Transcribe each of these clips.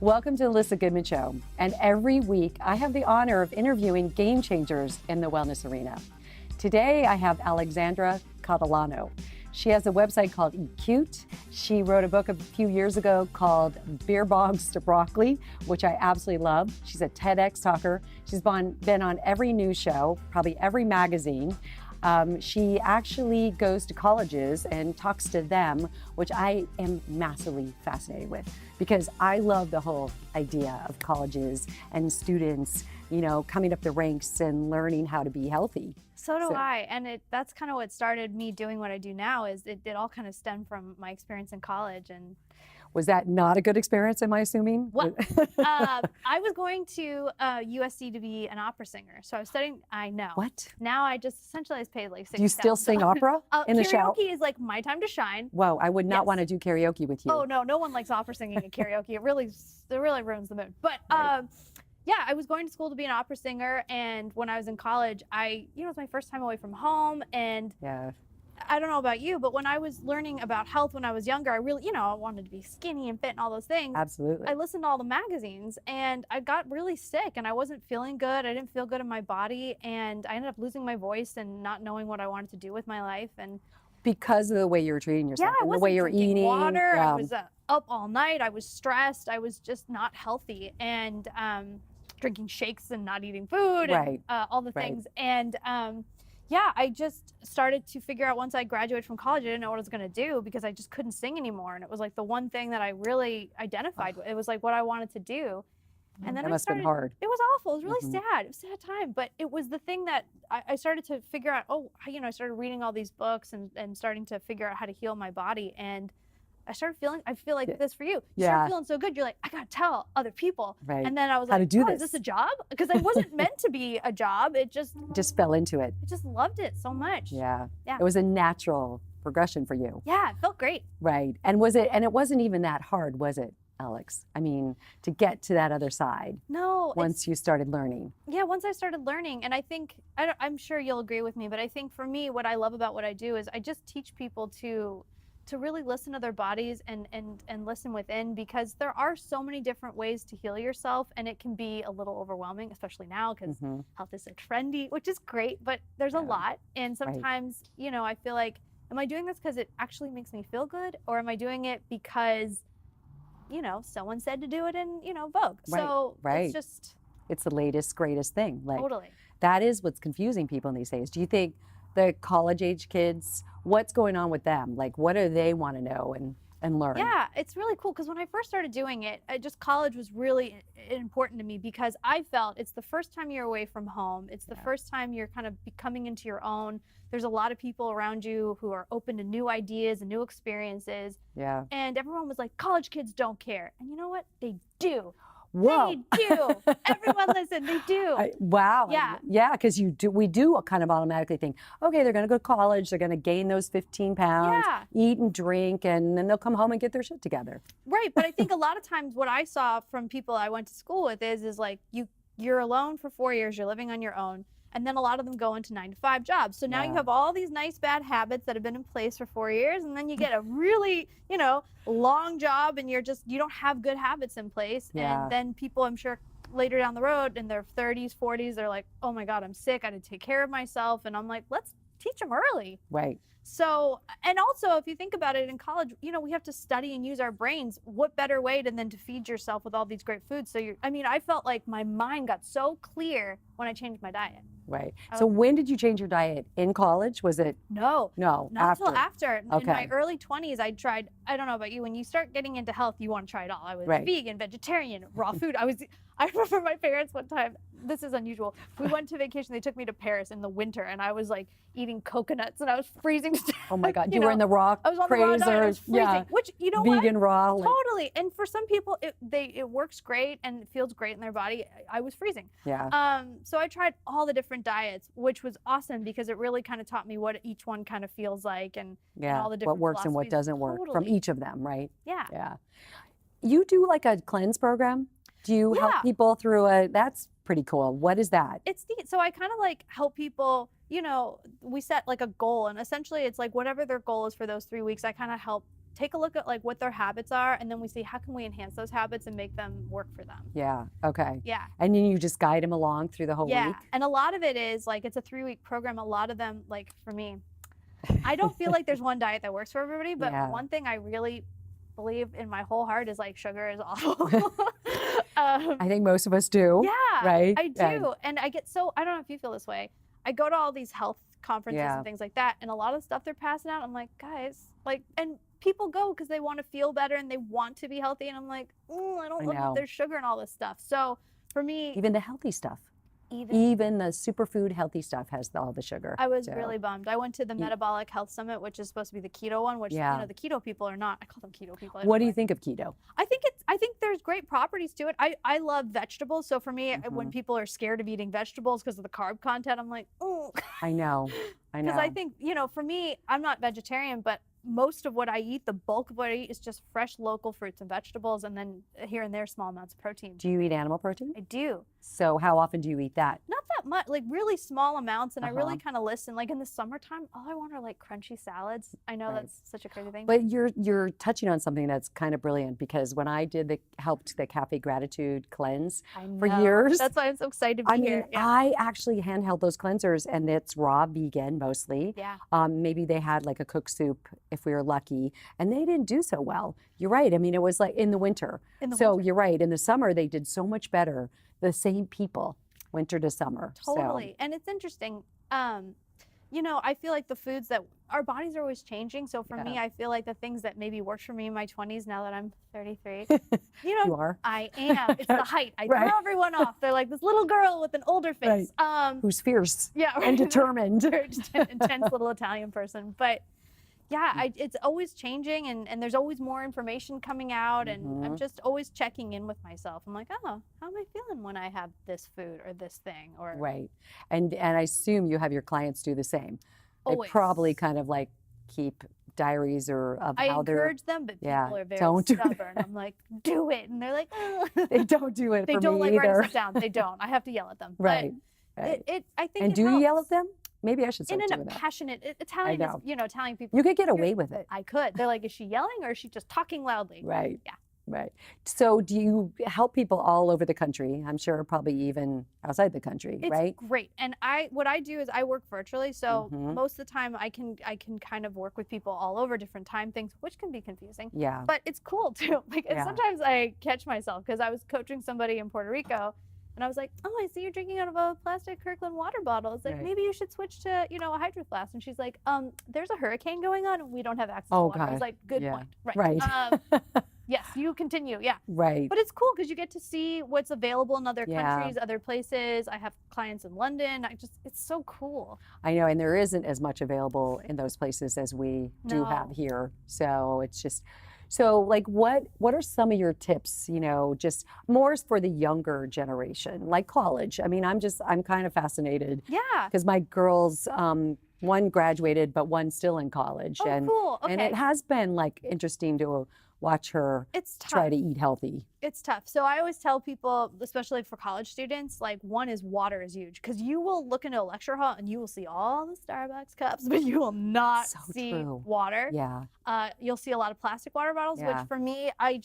Welcome to Elissa Goodman Show. And every week I have the honor of interviewing game changers in the wellness arena. Today I have Alexandra Catalano. She has a website called Eat Cute. She wrote a book a few years ago called Beer Bongs to Broccoli, which I absolutely love. She's a TEDx talker. She's been on every news show, probably every magazine. She actually goes to colleges and talks to them, which I am massively fascinated with because I love the whole idea of colleges and students, you know, coming up the ranks and learning how to be healthy. So do I, and that's kind of what started me doing what I do now. Is it all kind of stemmed from my experience in college. And was that not a good experience, am I assuming? Well, I was going to USC to be an opera singer, so I was studying. I know. What? Now I just essentially paid like $60,000. Do you still sing opera in the shower? Karaoke is like my time to shine. Whoa, I would not want to do karaoke with you. Oh no one likes opera singing and karaoke. It really ruins the mood. But Right. yeah, I was going to school to be an opera singer, and when I was in college, it was my first time away from home, and yeah. I don't know about you, but when I was learning about health when I was younger, I really, I wanted to be skinny and fit and all those things. Absolutely. I listened to all the magazines, and I got really sick, and I wasn't feeling good. I didn't feel good in my body, and I ended up losing my voice and not knowing what I wanted to do with my life. And because of the way you were treating yourself, yeah, and the way you were eating. Water. Yeah. I was up all night. I was stressed. I was just not healthy, and drinking shakes and not eating food, Right. and all the things. And yeah, I just started to figure out once I graduated from college, I didn't know what I was going to do because I just couldn't sing anymore. And it was like the one thing that I really identified with. It was like what I wanted to do. And then That must have been hard. It was awful. It was really sad. It was a sad time. But it was the thing that I started to figure out, I started reading all these books and starting to figure out how to heal my body. And I feel like this for you. You start feeling so good. You're like, I got to tell other people. Right. And then I was How like, to do is this a job? Because I wasn't meant to be a job. It just fell into it. I just loved it so much. Yeah. Yeah. It was a natural progression for you. Yeah, it felt great. Right. And it wasn't even that hard, was it, Alex? I mean, to get to that other side. No. Once you started learning. Yeah, once I started learning. And I think, I'm sure you'll agree with me, but I think for me, what I love about what I do is I just teach people to really listen to their bodies and listen within, because there are so many different ways to heal yourself, and it can be a little overwhelming, especially now because health is so trendy, which is great, but there's a lot. And sometimes, I feel like, am I doing this because it actually makes me feel good, or am I doing it because, someone said to do it in, Vogue? Right. So it's the latest, greatest thing. Like, totally. That is what's confusing people these days. Do you think the college age kids, what's going on with them? Like, what do they want to know and learn? Yeah, it's really cool because when I first started doing it, college was really important to me because I felt it's the first time you're away from home. It's the first time you're kind of coming into your own. There's a lot of people around you who are open to new ideas and new experiences. Yeah. And everyone was like, college kids don't care. And you know what? They do. Whoa. They do. Everyone listen, they do. Wow. Yeah. Yeah, because we do kind of automatically think, okay, they're going to go to college, they're going to gain those 15 pounds, eat and drink, and then they'll come home and get their shit together. Right, but I think a lot of times what I saw from people I went to school with is like you're alone for 4 years, you're living on your own, and then a lot of them go into 9-to-5 jobs. So now you have all these nice bad habits that have been in place for 4 years, and then you get a really, long job, and you don't have good habits in place. Yeah. And then people, I'm sure, later down the road in their 30s, 40s, they're like, oh my God, I'm sick, I didn't take care of myself. And I'm like, let's teach them early. Right. So, and also if you think about it in college, we have to study and use our brains. What better way than to feed yourself with all these great foods? So I felt like my mind got so clear when I changed my diet. Right. So when did you change your diet? In college? Was it? No, not until after. Okay. In my early 20s, I tried, I don't know about you, when you start getting into health, you want to try it all. I was vegan, vegetarian, raw food. I remember my parents one time, this is unusual. We went to vacation, they took me to Paris in the winter, and I was like eating coconuts and I was freezing. Oh my God, you were in the raw I was on craze, the raw diet, I was freezing, which, vegan raw. Totally. And for some people, it works great and it feels great in their body. I was freezing. Yeah. So I tried all the different diets, which was awesome because it really kind of taught me what each one kind of feels like and all the different what works and what doesn't work from each of them, right? Yeah. Yeah. You do like a cleanse program? Do you help people through that's pretty cool. What is that? It's neat. So I kind of like help people, we set like a goal, and essentially it's like whatever their goal is for those 3 weeks, I kind of help take a look at like what their habits are, and then we see how can we enhance those habits and make them work for them. Yeah. Okay. Yeah. And then you just guide them along through the whole Yeah. week? And a lot of it is like, it's a 3-week program. A lot of them, like for me, I don't feel like there's one diet that works for everybody, but Yeah. one thing I really believe in my whole heart is like sugar is awful. I think most of us do. Yeah, Right? I do. And I get so, I don't know if you feel this way. I go to all these health conferences Yeah. and things like that, and a lot of stuff they're passing out, I'm like, guys, like, and people go because they want to feel better and they want to be healthy, and I'm like, I don't I love know. that there's sugar and all this stuff. So for me, Even the healthy stuff. even Even the superfood healthy stuff has all the sugar. I was So, really bummed. I went to the Metabolic Health Summit, which is supposed to be the keto one, which Yeah. you know the keto people are not. I call them keto people. What do you think of keto? I think there's great properties to it. I love vegetables, so for me, when people are scared of eating vegetables because of the carb content, I'm like, oh, I know. I know. because I think for me, I'm not vegetarian, but most of what I eat, the bulk of what I eat, is just fresh local fruits and vegetables, and then here and there small amounts of protein. Do you eat animal protein? I do. So how often do you eat that? Not that much, like really small amounts, and I really kind of listen. Like in the summertime, all I want are like crunchy salads. I know that's such a crazy thing. But you're touching on something that's kind of brilliant, because when I helped the Cafe Gratitude cleanse for years. That's why I'm so excited to be I mean, here. Yeah. I actually handheld those cleansers, and it's raw vegan mostly. Yeah. Maybe they had like a cooked soup if we were lucky, and they didn't do so well. You're right. I mean, it was like in the winter. So you're right. In the summer, they did so much better. The same people, winter to summer. Totally. And it's interesting. I feel like the foods that our bodies are always changing. So for me, I feel like the things that maybe worked for me in my 20s, now that I'm 33, You are. I am. It's the height. I throw everyone off. They're like this little girl with an older face. Who's fierce Yeah. and determined. Very intense little Italian person. But yeah, it's always changing, and there's always more information coming out, and I'm just always checking in with myself. I'm like, oh, how am I feeling when I have this food or this thing? Or Right. And I assume you have your clients do the same. Always. They probably kind of like keep diaries or of I how they're. encourage them, but people are very don't do stubborn. I'm like, do it, and they're like, They don't do it they for don't me like where either. to sit down. They don't. I have to yell at them. Right. But Right. I think. And it do you yell helps. at them? Maybe I should start In doing a that. passionate Italian, know. Italian people. You could get away with it. I could. They're like, is she yelling or is she just talking loudly? Right. Yeah. Right. So do you help people all over the country? I'm sure probably even outside the country, It's right? great. And what I do is I work virtually. So most of the time I can kind of work with people all over different time things, which can be confusing. Yeah. But it's cool too. Like and sometimes I catch myself because I was coaching somebody in Puerto Rico, and I was like, oh, I see you're drinking out of a plastic Kirkland water bottle. It's like, maybe you should switch to, a Hydro Flask. And she's like, there's a hurricane going on and we don't have access to water. I was like, good point. Right. Yes, you continue. Yeah. Right. But it's cool because you get to see what's available in other countries, other places. I have clients in London. It's so cool. I know, and there isn't as much available in those places as we do have No. here. So it's just, so like what are some of your tips, just more for the younger generation, like college? I mean, I'm kind of fascinated. Yeah. Because my girls, one graduated, but one's still in college. Oh, cool. Okay. And it has been like interesting to watch her It's tough. try to eat healthy. It's tough. So I always tell people, especially for college students, like one is water is huge because you will look into a lecture hall and you will see all the Starbucks cups, but you will not see water. Yeah. You'll see a lot of plastic water bottles, which for me, I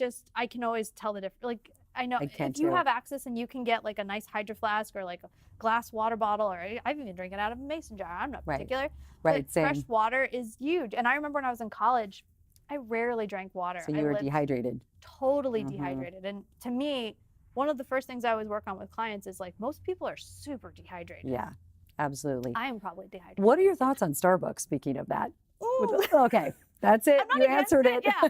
can always tell the difference. Like I know if you have access and you can get like a nice Hydro Flask or like a glass water bottle, or I've even drinking out of a mason jar. I'm not particular. Right. But fresh water is huge. And I remember when I was in college, I rarely drank water. So you were dehydrated. Totally dehydrated. And to me, one of the first things I always work on with clients is like most people are super dehydrated. Yeah, absolutely. I am probably dehydrated. What are your thoughts on Starbucks, speaking of that? Ooh. Okay, that's it. I'm not You against answered it. Yeah,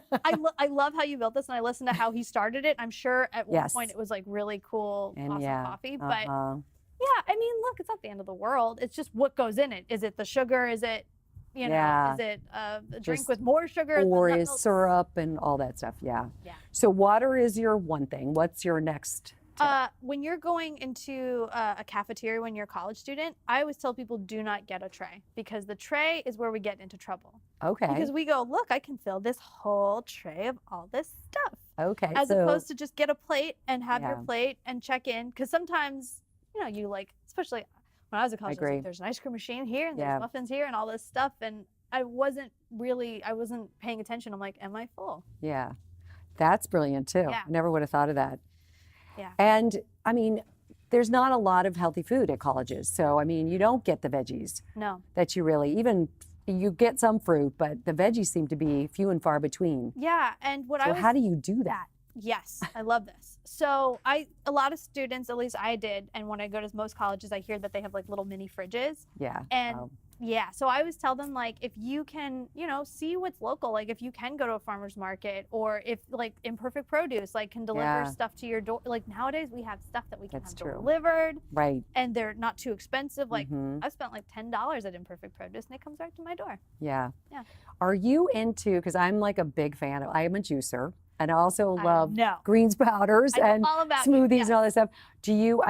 I love how you built this, and I listened to how he started it. I'm sure at one Yes. point it was like really cool, And awesome coffee. But uh-huh. yeah, I mean, look, it's not the end of the world. It's just what goes in it. Is it the sugar? Is it, is it a drink Just with more sugar? Or than is syrup and all that stuff. Yeah. Yeah. So water is your one thing. What's your next tip? When you're going into a cafeteria when you're a college student, I always tell people do not get a tray because the tray is where we get into trouble. Okay. Because we go, look, I can fill this whole tray of all this stuff. Okay. As opposed to just get a plate and have your Yeah. plate and check in. Because sometimes, you like, especially when I was a college agree. student, there's an ice cream machine here and Yeah. there's muffins here and all this stuff. And I wasn't paying attention. I'm like, am I full? Yeah. That's brilliant too. Yeah. Never would have thought of that. Yeah. And I mean, there's not a lot of healthy food at colleges. So, I mean, you don't get the veggies No. that you really, even you get some fruit, but the veggies seem to be few and far between. Yeah. And So how do you do that? Yes, I love this. So a lot of students, at least I did, and when I go to most colleges, I hear that they have like little mini fridges. Yeah. And yeah, so I always tell them, like, if you can, see what's local, like if you can go to a farmer's market, or if like Imperfect Produce, like can deliver stuff to your door. Like nowadays we have stuff that we can have delivered. Right. And they're not too expensive. Like I've spent like $10 at Imperfect Produce and it comes right to my door. Yeah. Yeah. Are you into, because I'm like a big fan of, I am a juicer. And I also love greens powders and smoothies and all this stuff. Do you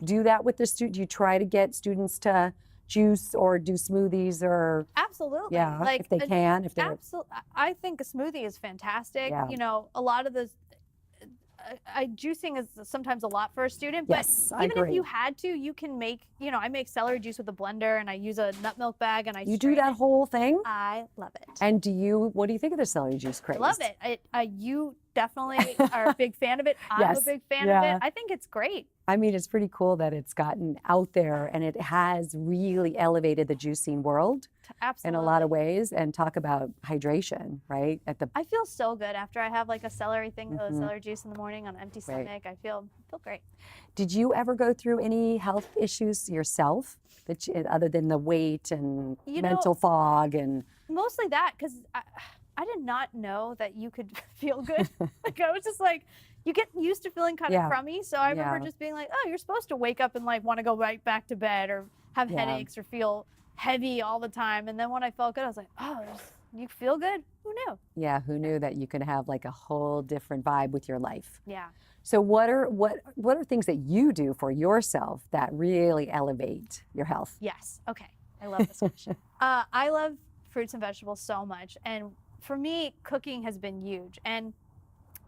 do that with the student? Do you try to get students to juice or do smoothies or? Absolutely. Yeah, like, if they can. If they're absolutely. I think a smoothie is fantastic. Yeah. A lot of this, juicing is sometimes a lot for a student, but I even agree. if you had to, you can make, I make celery juice with a blender and I use a nut milk bag and You do that whole thing? I love it. And what do you think of the celery juice craze? I love it. You definitely are a big fan of it. I'm a big fan of it. I think it's great. I mean, it's pretty cool that it's gotten out there and it has really elevated the juicing world in a lot of ways. And talk about hydration, right? I feel so good after I have like a celery thing, celery juice in the morning on an empty stomach. I feel great. Did you ever go through any health issues yourself, other than the weight and mental fog and? Mostly that, because I did not know that you could feel good. Like I was just like, you get used to feeling kind of crummy. So I remember just being like, oh, you're supposed to wake up and like want to go right back to bed or have headaches or feel heavy all the time. And then when I felt good, I was like, oh, you feel good? Who knew? Yeah, who knew that you could have like a whole different vibe with your life? Yeah. So what are things that you do for yourself that really elevate your health? Yes. Okay. I love this question. I love fruits and vegetables so much. And for me, cooking has been huge. And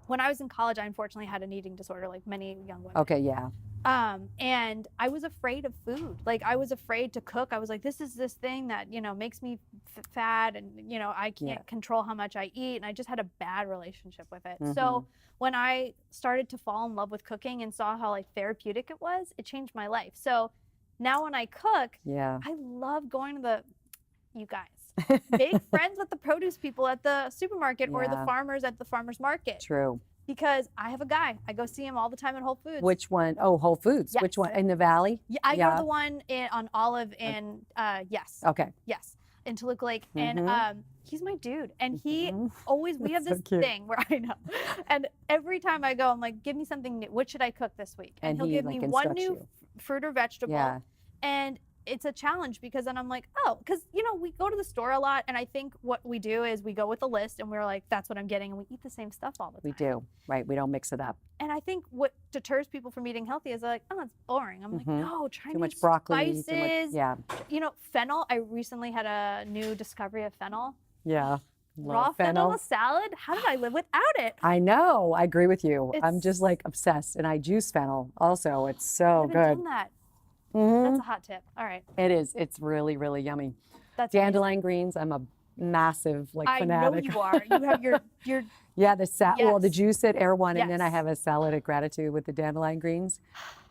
when I was in college, I unfortunately had an eating disorder, like many young women. Okay, yeah. And I was afraid of food. Like I was afraid to cook. I was like, this is this thing that, makes me fat and, I can't control how much I eat. And I just had a bad relationship with it. So when I started to fall in love with cooking and saw how like therapeutic it was, it changed my life. So now when I cook, I love going to you guys. Make friends with the produce people at the supermarket or the farmers at the farmer's market. True. Because I have a guy. I go see him all the time at Whole Foods. Which one? Oh, Whole Foods. Yes. Which one? In the Valley? Yeah, I go to the one on Olive and yes. Okay. Yes. In Toluca Lake. And he's my dude. And he always, we have this thing where I know. And every time I go, I'm like, give me something new. What should I cook this week? And he'll give me one new fruit or vegetable. Yeah. And it's a challenge because then I'm like, oh, because, we go to the store a lot. And I think what we do is we go with a list and we're like, that's what I'm getting. And we eat the same stuff all the time. We do. Right. We don't mix it up. And I think what deters people from eating healthy is they're like, oh, it's boring. I'm like, no, try too much broccoli. Spices. Too much, fennel. I recently had a new discovery of fennel. Yeah. Raw fennel salad. How did I live without it? I know. I agree with you. I'm just like obsessed. And I juice fennel also. It's so good. I haven't done that. That's a hot tip. All right. It is. It's really, really yummy. That's dandelion greens. I'm a massive fanatic. I know you are. You have your the juice at Air One, and then I have a salad at Gratitude with the dandelion greens.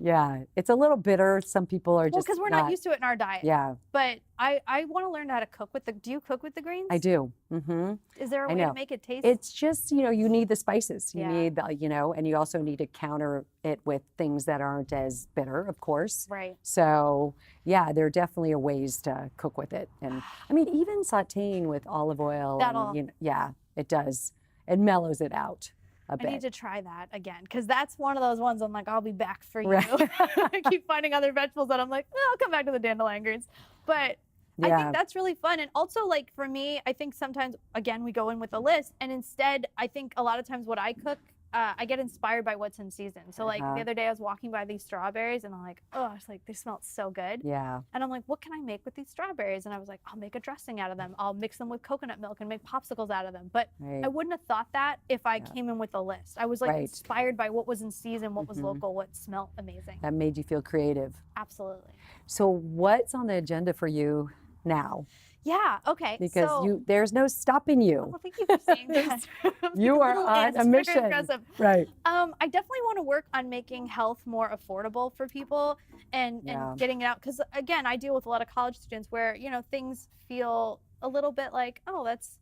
Yeah, it's a little bitter. Some people are just because we're not used to it in our diet. Yeah, but I want to learn how to cook with the. Do you cook with the greens? I do. Is there a way to make it taste? It's just you need the spices. You need and you also need to counter it with things that aren't as bitter, of course. Right. So there definitely are ways to cook with it, and I mean even sautéing with olive oil. It does. It mellows it out a bit. I need to try that again because that's one of those ones I'm like, I'll be back for you. Right. I keep finding other vegetables that I'm like, I'll come back to the dandelion greens. But I think that's really fun. And also like for me, I think sometimes, again, we go in with a list and instead I think a lot of times what I cook, I get inspired by what's in season. So like the other day I was walking by these strawberries and I'm like, oh, it's like they smell so good. Yeah. And I'm like, what can I make with these strawberries? And I was like, I'll make a dressing out of them. I'll mix them with coconut milk and make popsicles out of them. But I wouldn't have thought that if I came in with a list. I was like inspired by what was in season, what was local, what smelled amazing. That made you feel creative. Absolutely. So what's on the agenda for you now Yeah. Okay. because so, there's no stopping you. well, thank you for saying that. You are on It's a very mission. impressive. Right. I definitely want to work on making health more affordable for people and Yeah. getting it out. Because again, I deal with a lot of college students where, things feel a little bit like, oh, that's,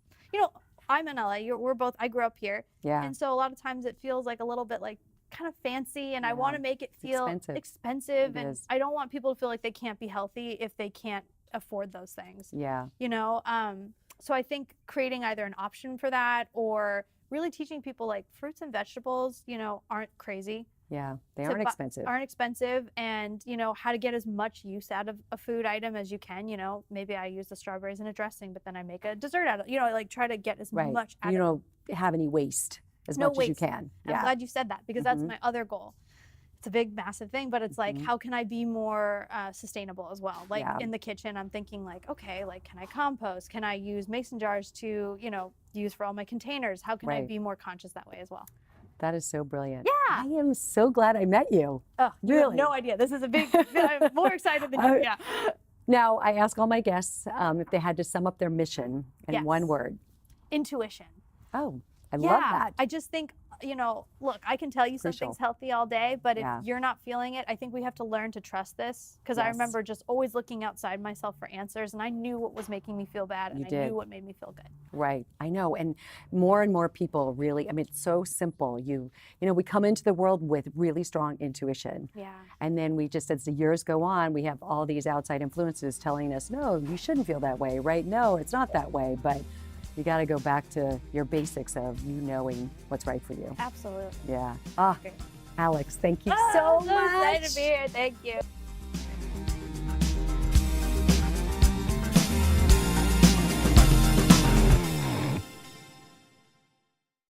I'm in LA. We're both, I grew up here. Yeah. And so a lot of times it feels like a little bit like kind of fancy, and I want Yeah. to make it feel expensive. It And is. I don't want people to feel like they can't be healthy if they can't afford those things. Yeah. So I think creating either an option for that or really teaching people like fruits and vegetables, aren't crazy. Yeah. They aren't expensive. Aren't expensive, and how to get as much use out of a food item as you can. Maybe I use the strawberries in a dressing, but then I make a dessert out of it. Like try to get as Right. much out of You it. don't have any waste as No much as you waste. can. I'm glad you said that because that's my other goal. It's a big, massive thing, but it's like, how can I be more sustainable as well? Like in the kitchen, I'm thinking like, okay, like can I compost? Can I use mason jars to, use for all my containers? How can I be more conscious that way as well? That is so brilliant. Yeah. I am so glad I met you. Oh, you really? have no idea. This is a big, I'm more excited than you. Yeah. Now, I ask all my guests if they had to sum up their mission in one word. Intuition. Oh, I love that. I just think, look, I can tell you something's healthy all day, but if you're not feeling it, I think we have to learn to trust this. Because I remember just always looking outside myself for answers, and I knew what was making me feel bad, and I knew what made me feel good. Right, I know, and more people really, it's so simple. We come into the world with really strong intuition. Yeah. And then we just, as the years go on, we have all these outside influences telling us, no, you shouldn't feel that way, right? No, it's not that way, but you got to go back to your basics of knowing what's right for you. Absolutely. Yeah. Okay. Alex, thank you so much. So excited to be here. Thank you.